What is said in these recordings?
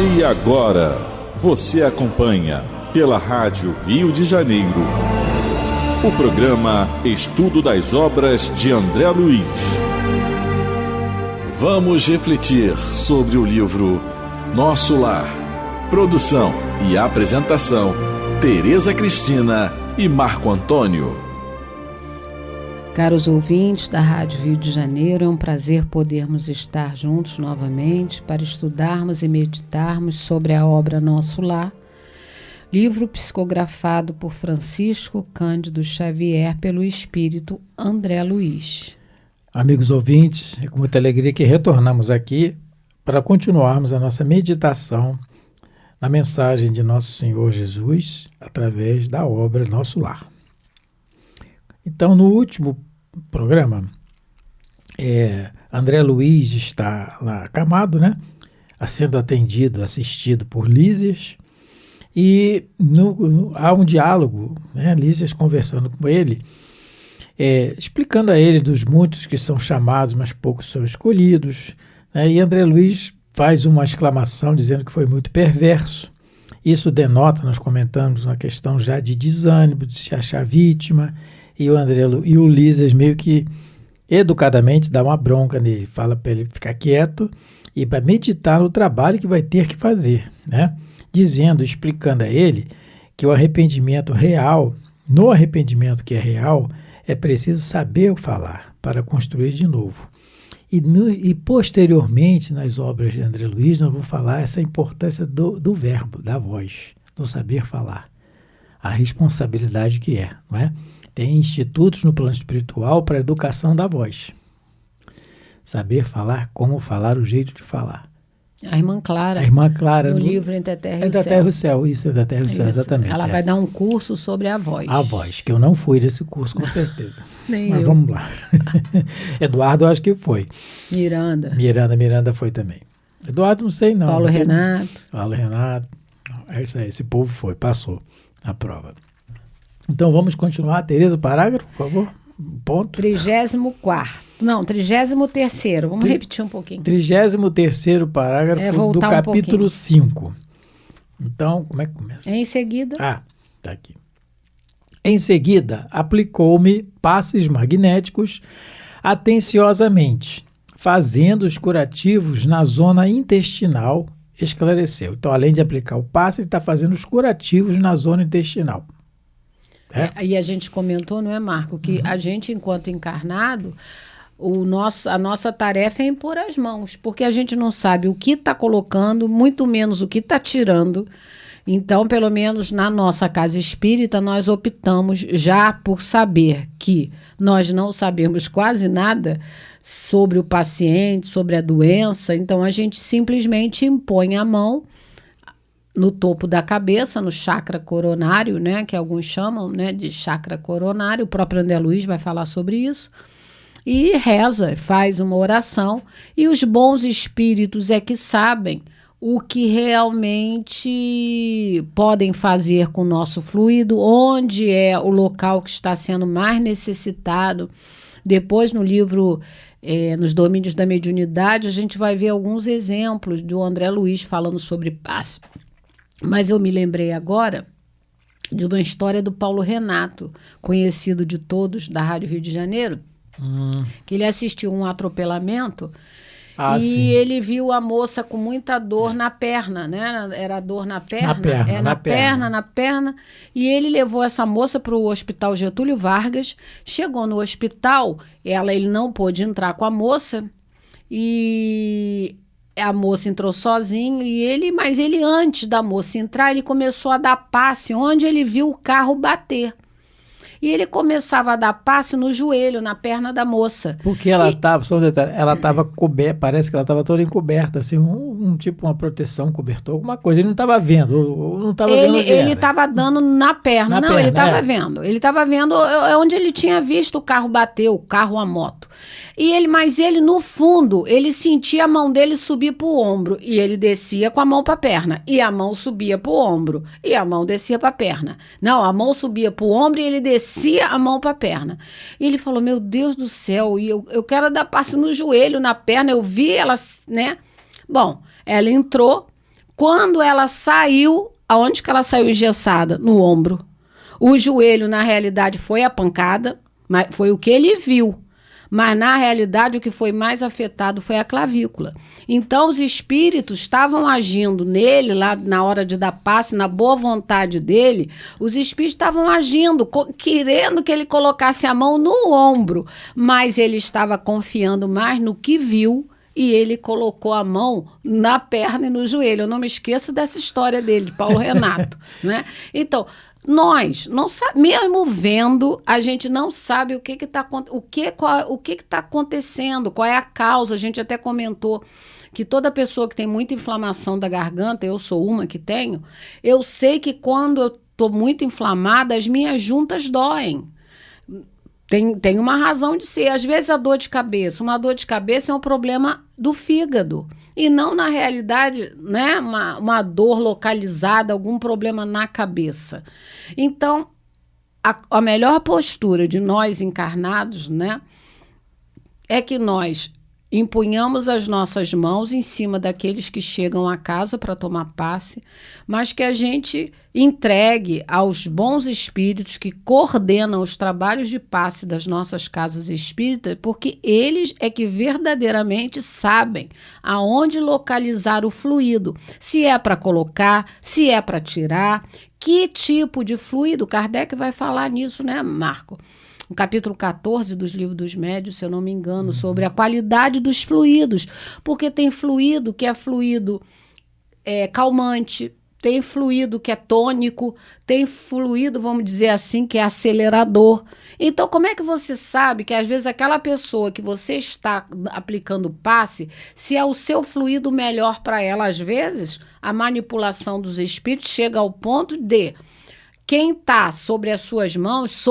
E agora, você acompanha pela Rádio Rio de Janeiro o programa Estudo das Obras de André Luiz. Vamos refletir sobre o livro Nosso Lar. Produção e apresentação, Tereza Cristina e Marco Antônio. Caros ouvintes da Rádio Rio de Janeiro, é um prazer podermos estar juntos novamente para estudarmos e meditarmos sobre a obra Nosso Lar, livro psicografado por Francisco Cândido Xavier pelo espírito André Luiz. Amigos ouvintes, é com muita alegria que retornamos aqui para continuarmos a nossa meditação na mensagem de Nosso Senhor Jesus através da obra Nosso Lar. Então, no último programa, André Luiz está lá acamado, né? Sendo assistido por Lísias, e há um diálogo, né? Lísias conversando com ele, explicando a ele dos muitos que são chamados, mas poucos são escolhidos, né? E André Luiz faz uma exclamação dizendo que foi muito perverso. Isso denota, nós comentamos, uma questão já de desânimo, de se achar vítima. E o Lísias meio que educadamente dá uma bronca nele, fala para ele ficar quieto e para meditar no trabalho que vai ter que fazer, né? Explicando a ele que o arrependimento real, no arrependimento que é real, é preciso saber falar para construir de novo. E posteriormente, nas obras de André Luiz, nós vamos falar essa importância do verbo, da voz, do saber falar, a responsabilidade que é, não é? Tem institutos no plano espiritual para a educação da voz. Saber falar, como falar, o jeito de falar. A irmã Clara. No livro Entre a Terra e o Céu. Entre a Terra e o Céu, isso, Entre a Terra e o Céu, exatamente. Ela vai dar um curso sobre a voz. A voz, que eu não fui desse curso, com certeza. Mas vamos lá. Eduardo, eu acho que foi. Miranda foi também. Eduardo, não sei não. Paulo Renato. É isso aí, esse povo foi, passou a prova. Então vamos continuar. Tereza, o parágrafo, por favor. Ponto. 33º. Vamos repetir um pouquinho. 33º parágrafo do capítulo 5. Então, como é que começa? Em seguida. Tá aqui. Em seguida, aplicou-me passes magnéticos atenciosamente, fazendo os curativos na zona intestinal, esclareceu. Então, além de aplicar o passe, ele está fazendo os curativos na zona intestinal. E a gente comentou, não é, Marco, que a gente, enquanto encarnado, a nossa tarefa é impor as mãos, porque a gente não sabe o que está colocando, muito menos o que está tirando. Então, pelo menos na nossa casa espírita, nós optamos já por saber que nós não sabemos quase nada sobre o paciente, sobre a doença, então a gente simplesmente impõe a mão no topo da cabeça, no chakra coronário, né, que alguns chamam, né, de chakra coronário. O próprio André Luiz vai falar sobre isso. E reza, faz uma oração. E os bons espíritos é que sabem o que realmente podem fazer com o nosso fluido, onde é o local que está sendo mais necessitado. Depois, no livro Nos Domínios da Mediunidade, a gente vai ver alguns exemplos do André Luiz falando sobre passe. Mas eu me lembrei agora de uma história do Paulo Renato, conhecido de todos, da Rádio Rio de Janeiro, que ele assistiu um atropelamento sim. Ele viu a moça com muita dor na perna, né? Era dor na perna? Na perna. E ele levou essa moça para o Hospital Getúlio Vargas. Chegou no hospital, ele não pôde entrar com a moça e a moça entrou sozinho, mas ele antes da moça entrar, ele começou a dar passe onde ele viu o carro bater. E ele começava a dar passe no joelho, na perna da moça. Porque ela estava, só um detalhe, ela estava coberta, parece que ela estava toda encoberta, assim, tipo uma proteção, um cobertor, alguma coisa. Ele não estava vendo, não estava vendo. Ele estava dando na perna. Ele estava vendo. Ele estava vendo onde ele tinha visto o carro bater, o carro, a moto. Mas ele, no fundo, ele sentia a mão dele subir para o ombro. E ele descia com a mão para a perna. E a mão subia para o ombro. E a mão descia para a perna. Não, a mão subia para o ombro e ele descia a mão para a perna. E ele falou, meu Deus do céu, e eu quero dar passe no joelho, na perna. Eu vi ela, né? Bom, ela entrou, Quando ela saiu, aonde que ela saiu engessada? No ombro. O joelho, na realidade, foi a pancada, mas foi o que ele viu. Mas, na realidade, o que foi mais afetado foi a clavícula. Então, os espíritos estavam agindo nele, lá na hora de dar passe, na boa vontade dele, os espíritos estavam agindo, querendo que ele colocasse a mão no ombro, mas ele estava confiando mais no que viu, e ele colocou a mão na perna e no joelho. Eu não me esqueço dessa história dele, de Paulo Renato. Né? Então, nós, não mesmo vendo, a gente não sabe o que está acontecendo, qual é a causa. A gente até comentou que toda pessoa que tem muita inflamação da garganta, eu sou uma que tenho, eu sei que quando eu estou muito inflamada, as minhas juntas doem. Tem uma razão de ser. Às vezes a dor de cabeça. Uma dor de cabeça é um problema do fígado. E não, na realidade, né, uma dor localizada, algum problema na cabeça. Então, a melhor postura de nós encarnados, né, é que nós empunhamos as nossas mãos em cima daqueles que chegam à casa para tomar passe, mas que a gente entregue aos bons espíritos que coordenam os trabalhos de passe das nossas casas espíritas, porque eles é que verdadeiramente sabem aonde localizar o fluido, se é para colocar, se é para tirar, que tipo de fluido. Kardec vai falar nisso, né, Marco? No capítulo 14 dos Livros dos Médiuns, se eu não me engano, sobre a qualidade dos fluidos, porque tem fluido que é fluido calmante, tem fluido que é tônico, tem fluido, vamos dizer assim, que é acelerador. Então, como é que você sabe que, às vezes, aquela pessoa que você está aplicando passe, se é o seu fluido melhor para ela? Às vezes, a manipulação dos espíritos chega ao ponto de quem está sob as suas mãos,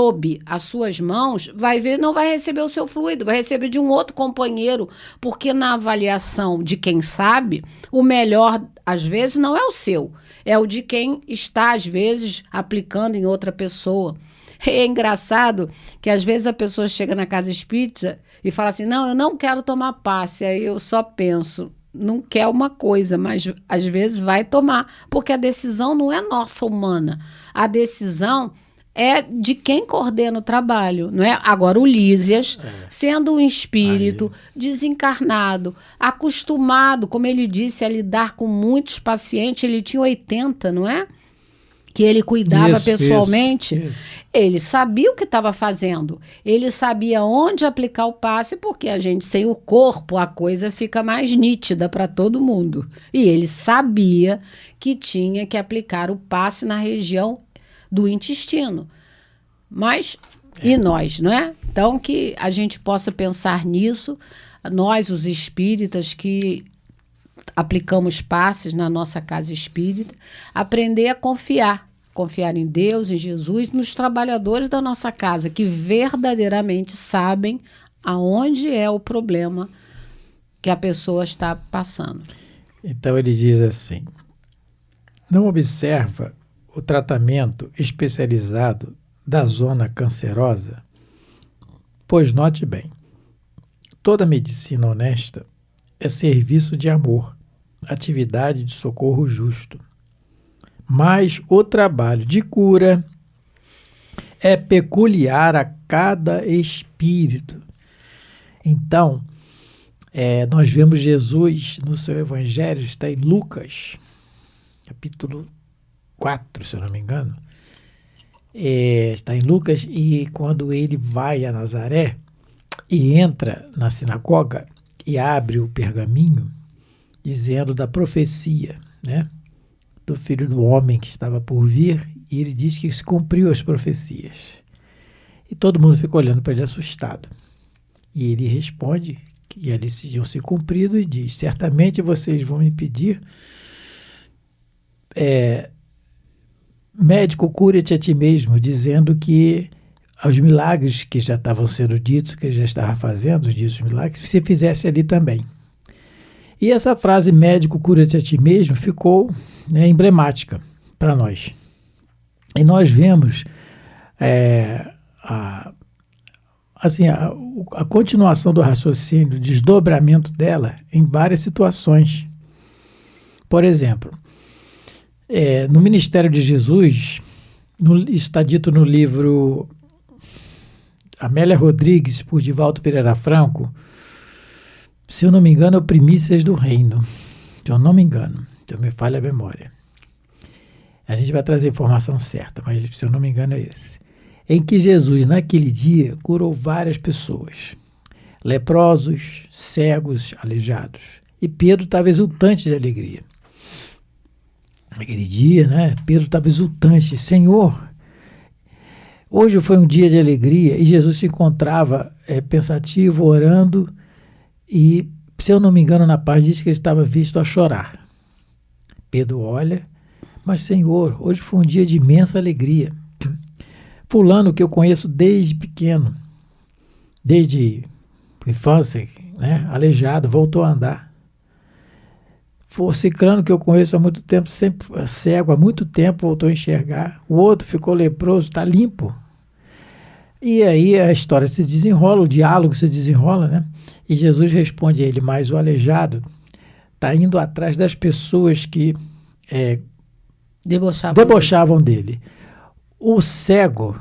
não vai receber o seu fluido, vai receber de um outro companheiro, porque na avaliação de quem sabe, o melhor, às vezes, não é o seu, é o de quem está, às vezes, aplicando em outra pessoa. É engraçado que, às vezes, a pessoa chega na casa espírita e fala assim, não, eu não quero tomar passe, aí eu só penso, não quer uma coisa, mas às vezes vai tomar, porque a decisão não é nossa, humana. A decisão é de quem coordena o trabalho, não é? Agora, o Lísias, sendo um espírito desencarnado, acostumado, como ele disse, a lidar com muitos pacientes, ele tinha 80, não é? Que ele cuidava pessoalmente, isso. Ele sabia o que estava fazendo, ele sabia onde aplicar o passe, porque a gente, sem o corpo, a coisa fica mais nítida para todo mundo. E ele sabia que tinha que aplicar o passe na região do intestino. Mas, e nós, não é? Então, que a gente possa pensar nisso, nós, os espíritas que aplicamos passes na nossa casa espírita, aprender a confiar em Deus, em Jesus, nos trabalhadores da nossa casa, que verdadeiramente sabem aonde é o problema que a pessoa está passando. Então ele diz assim, não observa o tratamento especializado da zona cancerosa, pois note bem, toda medicina honesta é serviço de amor, atividade de socorro justo. Mas o trabalho de cura é peculiar a cada espírito. Então, nós vemos Jesus no seu evangelho, está em Lucas, capítulo 4, se eu não me engano. Está em Lucas, e quando ele vai a Nazaré e entra na sinagoga e abre o pergaminho, dizendo da profecia, né, do Filho do Homem que estava por vir, e ele diz que se cumpriu as profecias. E todo mundo fica olhando para ele assustado. E ele responde que eles tinham se cumprido e diz, certamente vocês vão me pedir, médico, cura-te a ti mesmo, dizendo que aos milagres que já estavam sendo ditos, que ele já estava fazendo, os ditos milagres, se fizesse ali também. E essa frase, médico, cura-te a ti mesmo, ficou emblemática para nós. E nós vemos a continuação do raciocínio, o desdobramento dela em várias situações. Por exemplo, No ministério de Jesus, está dito no livro Amélia Rodrigues, por Divaldo Pereira Franco, se eu não me engano, é o Primícias do Reino. Se eu não me engano, então me falha a memória. A gente vai trazer a informação certa, mas se eu não me engano é esse. Em que Jesus, naquele dia, curou várias pessoas. Leprosos, cegos, aleijados. E Pedro estava exultante de alegria. Naquele dia, né, Pedro estava exultante. Senhor, hoje foi um dia de alegria. E Jesus se encontrava pensativo, orando. E, se eu não me engano, na paz diz que ele estava visto a chorar. Pedro olha, mas Senhor, hoje foi um dia de imensa alegria. Fulano que eu conheço desde pequeno, desde infância, né, aleijado, voltou a andar. O ciclano que eu conheço há muito tempo, sempre cego, há muito tempo voltou a enxergar. O outro ficou leproso, está limpo. E aí a história se desenrola, o diálogo se desenrola, né? E Jesus responde a ele, mas o aleijado está indo atrás das pessoas que debochavam dele. O cego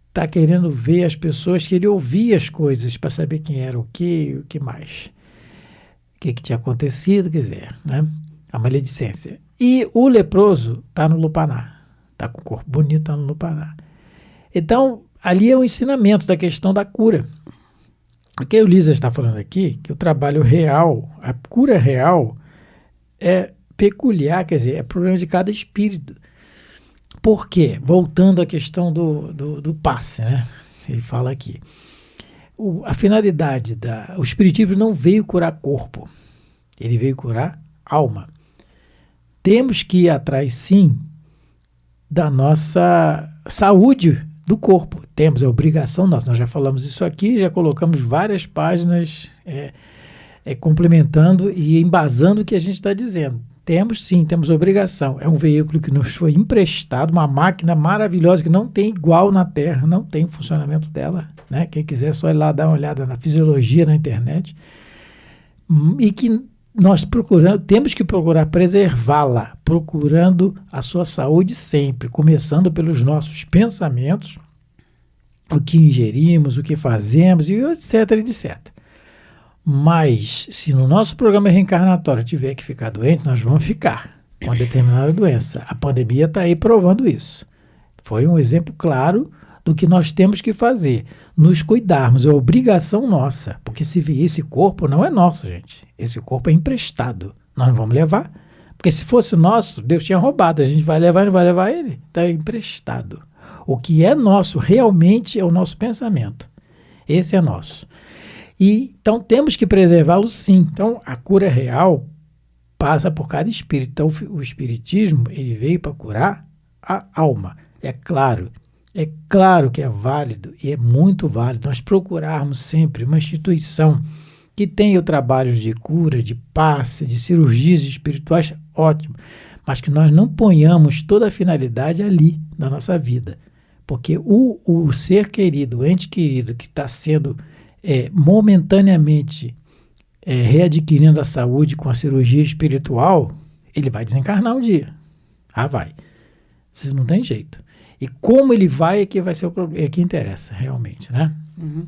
está querendo ver as pessoas que ele ouvia as coisas para saber quem era o que mais. O que tinha acontecido, quer dizer, né? A maledicência. E o leproso está no lupanar. Está com o corpo bonito, está no lupanar. Então, ali é o ensinamento da questão da cura. O que o Lísias está falando aqui, que o trabalho real, a cura real, é peculiar, quer dizer, é problema de cada espírito. Por quê? Voltando à questão do passe, né? Ele fala aqui. A finalidade o espiritismo não veio curar corpo, ele veio curar alma. Temos que ir atrás, sim, da nossa saúde do corpo. Temos a obrigação nossa, nós já falamos isso aqui, já colocamos várias páginas complementando e embasando o que a gente está dizendo. Temos sim, temos obrigação. É um veículo que nos foi emprestado, uma máquina maravilhosa que não tem igual na Terra, não tem o funcionamento dela, né? Quem quiser só ir lá dar uma olhada na fisiologia na internet. E que nós temos que procurar preservá-la, procurando a sua saúde sempre, começando pelos nossos pensamentos, o que ingerimos, o que fazemos, e etc, etc. Mas, se no nosso programa reencarnatório tiver que ficar doente, nós vamos ficar com uma determinada doença. A pandemia está aí provando isso. Foi um exemplo claro do que nós temos que fazer. Nos cuidarmos, é obrigação nossa. Porque esse corpo não é nosso, gente. Esse corpo é emprestado. Nós não vamos levar. Porque se fosse nosso, Deus tinha roubado. A gente vai levar e não vai levar ele? Está emprestado. O que é nosso realmente é o nosso pensamento. Esse é nosso. Então, temos que preservá-lo sim. Então, a cura real passa por cada espírito. Então, o espiritismo, ele veio para curar a alma. É claro que é válido e é muito válido nós procurarmos sempre uma instituição que tenha o trabalho de cura, de passe, de cirurgias espirituais, ótimo. Mas que nós não ponhamos toda a finalidade ali na nossa vida. Porque o ser querido, o ente querido que está sendo momentaneamente readquirindo a saúde com a cirurgia espiritual, ele vai desencarnar um dia. Vai. Isso não tem jeito. E como ele vai é que vai ser o problema, é que interessa realmente, né? Uhum.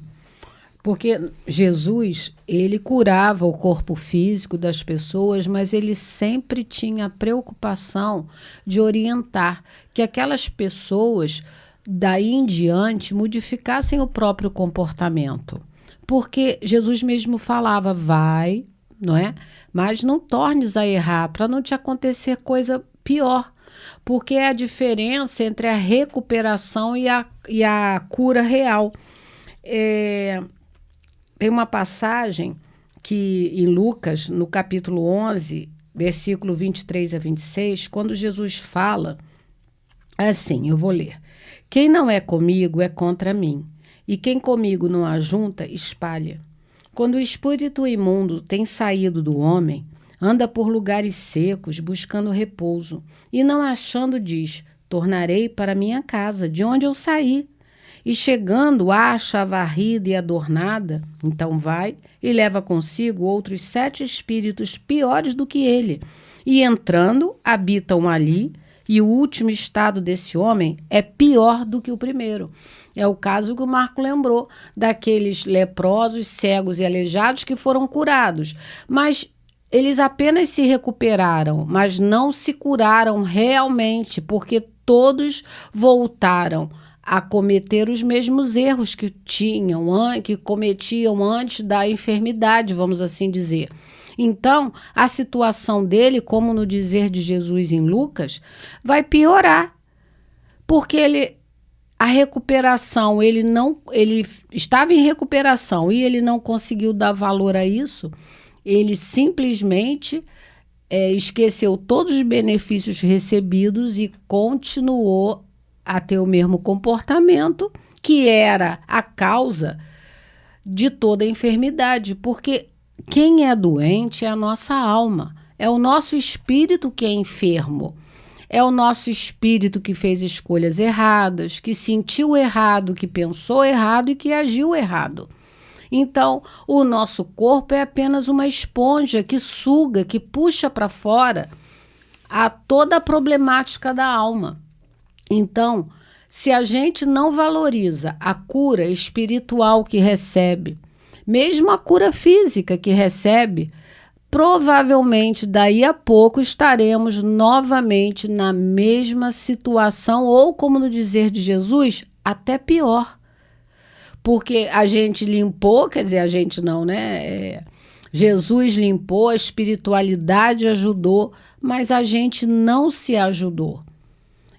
Porque Jesus, ele curava o corpo físico das pessoas, mas ele sempre tinha a preocupação de orientar que aquelas pessoas, daí em diante, modificassem o próprio comportamento. Porque Jesus mesmo falava, vai, não é? Mas não tornes a errar, para não te acontecer coisa pior. Porque é a diferença entre a recuperação e a cura real. Tem uma passagem que em Lucas, no capítulo 11, versículo 23 a 26, quando Jesus fala assim, eu vou ler. Quem não é comigo é contra mim. E quem comigo não ajunta, espalha. Quando o espírito imundo tem saído do homem, anda por lugares secos, buscando repouso, e não achando, diz, tornarei para minha casa, de onde eu saí. E chegando, acha a varrida e adornada, então vai e leva consigo outros 7 espíritos piores do que ele. E entrando, habitam ali, E o último estado desse homem é pior do que o primeiro. É o caso que o Marco lembrou, daqueles leprosos, cegos e aleijados que foram curados. Mas eles apenas se recuperaram, mas não se curaram realmente, porque todos voltaram a cometer os mesmos erros que cometiam antes da enfermidade, vamos assim dizer. Então, a situação dele, como no dizer de Jesus em Lucas, vai piorar, porque a recuperação, ele estava em recuperação e ele não conseguiu dar valor a isso. Ele simplesmente esqueceu todos os benefícios recebidos e continuou a ter o mesmo comportamento, que era a causa de toda a enfermidade. Porque quem é doente é a nossa alma, é o nosso espírito que é enfermo. É o nosso espírito que fez escolhas erradas, que sentiu errado, que pensou errado e que agiu errado. Então, o nosso corpo é apenas uma esponja que suga, que puxa para fora toda a problemática da alma. Então, se a gente não valoriza a cura espiritual que recebe, mesmo a cura física que recebe, provavelmente daí a pouco estaremos novamente na mesma situação, ou, como no dizer de Jesus, até pior. Porque a gente limpou, quer dizer, a gente não, né? Jesus limpou, a espiritualidade ajudou, mas a gente não se ajudou.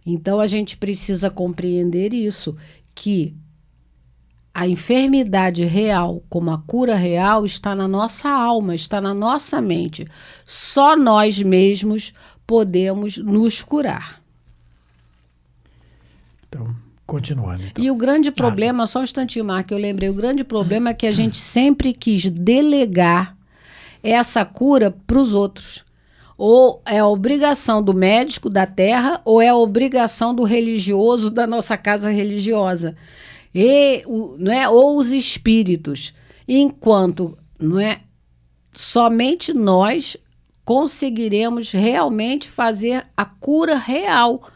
Então a gente precisa compreender isso, que a enfermidade real, como a cura real, está na nossa alma, está na nossa mente. Só nós mesmos podemos nos curar. Então, continuando. Então. E o grande problema, só um instantinho, Marco, eu lembrei, o grande problema é que a gente sempre quis delegar essa cura para os outros. Ou é a obrigação do médico da terra, ou é a obrigação do religioso da nossa casa religiosa. Ou os espíritos, enquanto somente nós conseguiremos realmente fazer a cura real,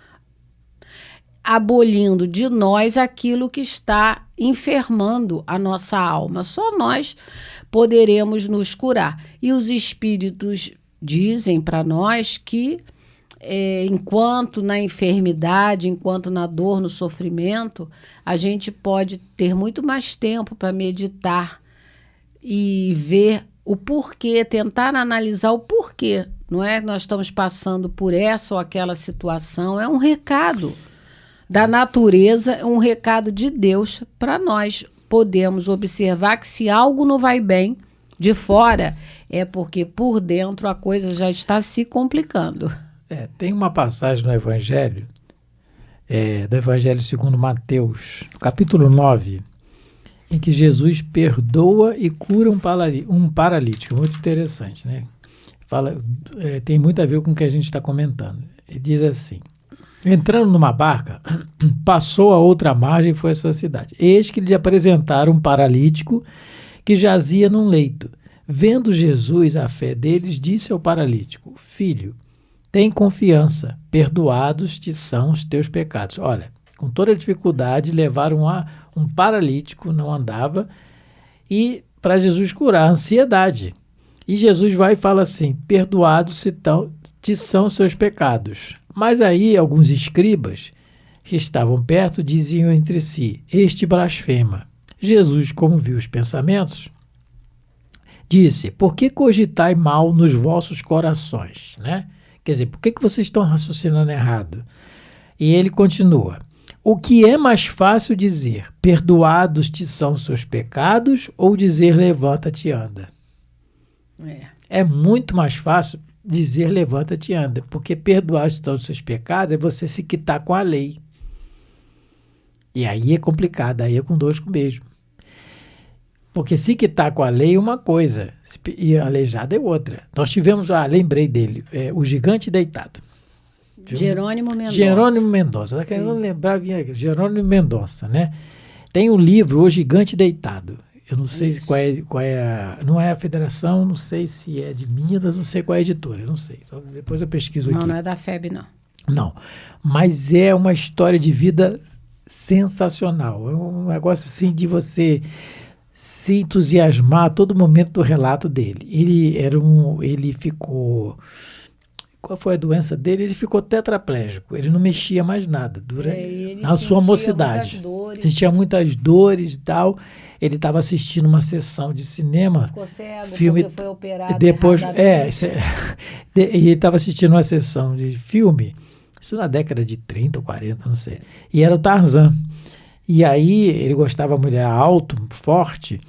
abolindo de nós aquilo que está enfermando a nossa alma. Só nós poderemos nos curar. E os espíritos dizem para nós que enquanto na enfermidade, enquanto na dor, no sofrimento, a gente pode ter muito mais tempo para meditar e ver o porquê, tentar analisar o porquê, não é? Nós estamos passando por essa ou aquela situação. É um recado da natureza, é um recado de Deus para nós. Podemos observar que se algo não vai bem de fora, é porque por dentro a coisa já está se complicando. Tem uma passagem no Evangelho, do Evangelho segundo Mateus, capítulo 9, em que Jesus perdoa e cura um paralítico. Muito interessante, né? Tem muito a ver com o que a gente está comentando. Ele diz assim: entrando numa barca, passou a outra margem e foi à sua cidade. Eis que lhe apresentaram um paralítico que jazia num leito. Vendo Jesus a fé deles, disse ao paralítico: filho, tem confiança, perdoados te são os teus pecados. Olha, com toda dificuldade, levaram um paralítico, não andava, e para Jesus curar a ansiedade. E Jesus vai e fala assim: perdoados te são os seus pecados. Mas aí alguns escribas que estavam perto diziam entre si: este blasfema. Jesus, como viu os pensamentos, disse: por que cogitai mal nos vossos corações, né? Quer dizer, por que vocês estão raciocinando errado? E ele continua: o que é mais fácil dizer, perdoados te são seus pecados, ou dizer, levanta-te e anda? É muito mais fácil dizer, levanta-te e anda, porque perdoados te são os seus pecados é você se quitar com a lei. E aí é complicado, aí é com dois com mesmo. Porque se quitar com a lei é uma coisa, e aleijado é outra. Nós tivemos, lembrei dele, o Gigante Deitado. Jerônimo Mendonça. Jerônimo Mendonça. Tá querendo lembrar, Jerônimo Mendonça, né? Tem um livro, O Gigante Deitado. Eu não sei qual é não é a federação, não sei se é de Minas, não sei qual é a editora, eu não sei. Então, depois eu pesquiso aqui. Não é da FEB, não. Não, mas é uma história de vida sensacional. É um negócio assim de você se entusiasmar a todo momento do relato dele. Ele ficou... Qual foi a doença dele? Ele ficou tetraplégico. Ele não mexia mais nada na sua mocidade. Ele tinha muitas dores e tal. Ele estava assistindo uma sessão de cinema. Ficou cego, filme, porque foi operado. Depois, ele estava assistindo uma sessão de filme, isso na década de 30 ou 40, não sei. E era o Tarzan. E aí ele gostava de mulher alto, forte.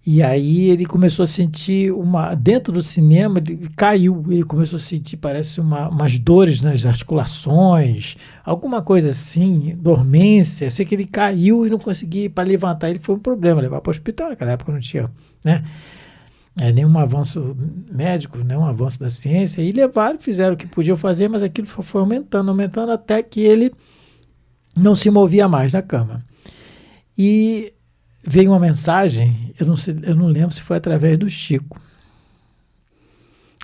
E aí ele começou a sentir dentro do cinema, ele caiu, ele começou a sentir, parece umas dores nas articulações, alguma coisa assim, dormência. Sei que ele caiu e não conseguia, para levantar ele foi um problema, levar para o hospital, naquela época não tinha, né? Nenhum avanço médico, nenhum avanço da ciência, e levaram, fizeram o que podiam fazer, mas aquilo foi aumentando até que ele não se movia mais da cama. E veio uma mensagem, eu não lembro se foi através do Chico,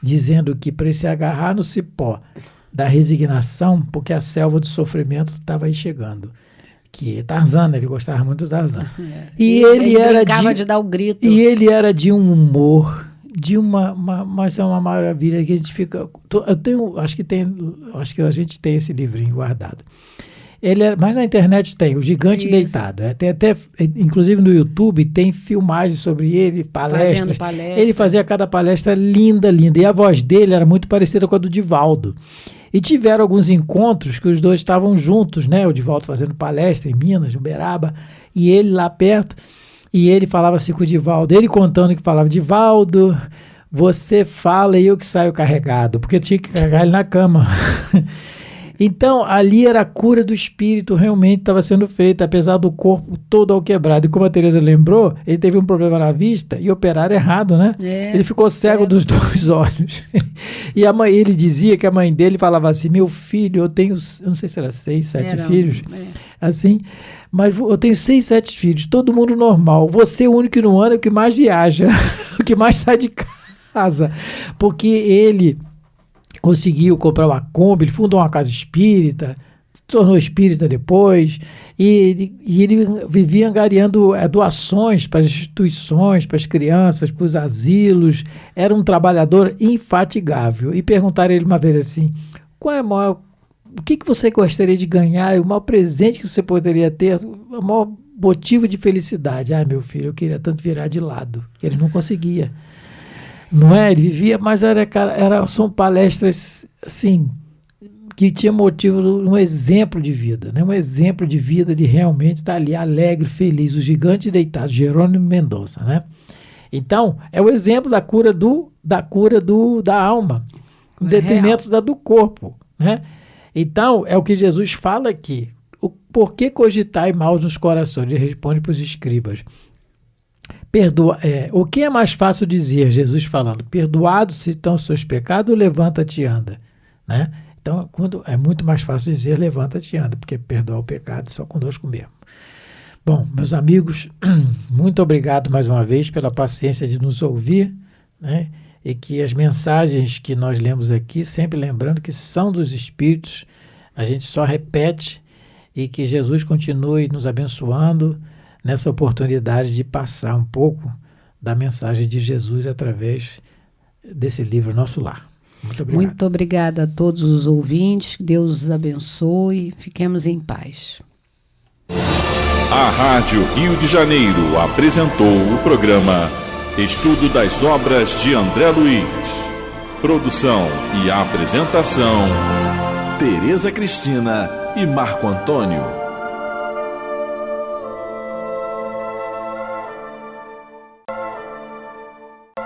dizendo que para ele se agarrar no cipó da resignação, porque a selva do sofrimento estava aí chegando. Que Tarzan, ele gostava muito do Tarzan. E ele era de dar o grito. E ele era de um humor, mas é uma maravilha que a gente fica... Acho que a gente tem esse livrinho guardado. Mas na internet tem, O Gigante Deitado. Tem até, inclusive no YouTube, tem filmagens sobre ele, palestras. Ele fazia cada palestra linda, linda. E a voz dele era muito parecida com a do Divaldo. E tiveram alguns encontros que os dois estavam juntos, né? O Divaldo fazendo palestra em Minas, em Uberaba, e ele lá perto. E ele falava assim com o Divaldo, ele contando que falava: Divaldo, você fala e eu que saio carregado, porque eu tinha que carregar ele na cama. Então, ali era a cura do espírito, realmente estava sendo feita, apesar do corpo todo alquebrado. E como a Tereza lembrou, ele teve um problema na vista e operaram errado, né? Ele ficou cego dos dois olhos. E ele dizia que a mãe dele falava assim: meu filho, eu não sei se era 6, 7 filhos, assim, mas eu tenho 6, 7 filhos, todo mundo normal. Você é o único que não anda, o que mais viaja, o que mais sai de casa. Porque ele conseguiu comprar uma Kombi, ele fundou uma casa espírita, se tornou espírita depois, e ele vivia angariando doações para as instituições, para as crianças, para os asilos. Era um trabalhador infatigável. E perguntaram a ele uma vez assim: o que você gostaria de ganhar, o maior presente que você poderia ter, o maior motivo de felicidade? Meu filho, eu queria tanto virar de lado, que ele não conseguia. Não é? Ele vivia, mas são palestras, assim, que tinha motivo, um exemplo de vida, né? Um exemplo de vida, de realmente estar ali alegre, feliz. O Gigante Deitado, Jerônimo Mendonça, né? Então, é o exemplo da cura da alma, em detrimento do corpo, né? Então, é o que Jesus fala aqui. Por que cogitai mal nos corações? Ele responde para os escribas. O que é mais fácil dizer, Jesus falando: perdoados se estão os seus pecados, levanta-te e anda, né? Então, é muito mais fácil dizer levanta-te e anda, porque perdoar o pecado só conosco mesmo. Bom, meus amigos, muito obrigado mais uma vez pela paciência de nos ouvir, né? E que as mensagens que nós lemos aqui, sempre lembrando que são dos Espíritos, a gente só repete, e que Jesus continue nos abençoando nessa oportunidade de passar um pouco da mensagem de Jesus através desse livro Nosso Lar. Muito obrigado. Muito obrigada a todos os ouvintes, que Deus os abençoe, fiquemos em paz. A Rádio Rio de Janeiro apresentou o programa Estudo das Obras de André Luiz. Produção e apresentação, Tereza Cristina e Marco Antônio.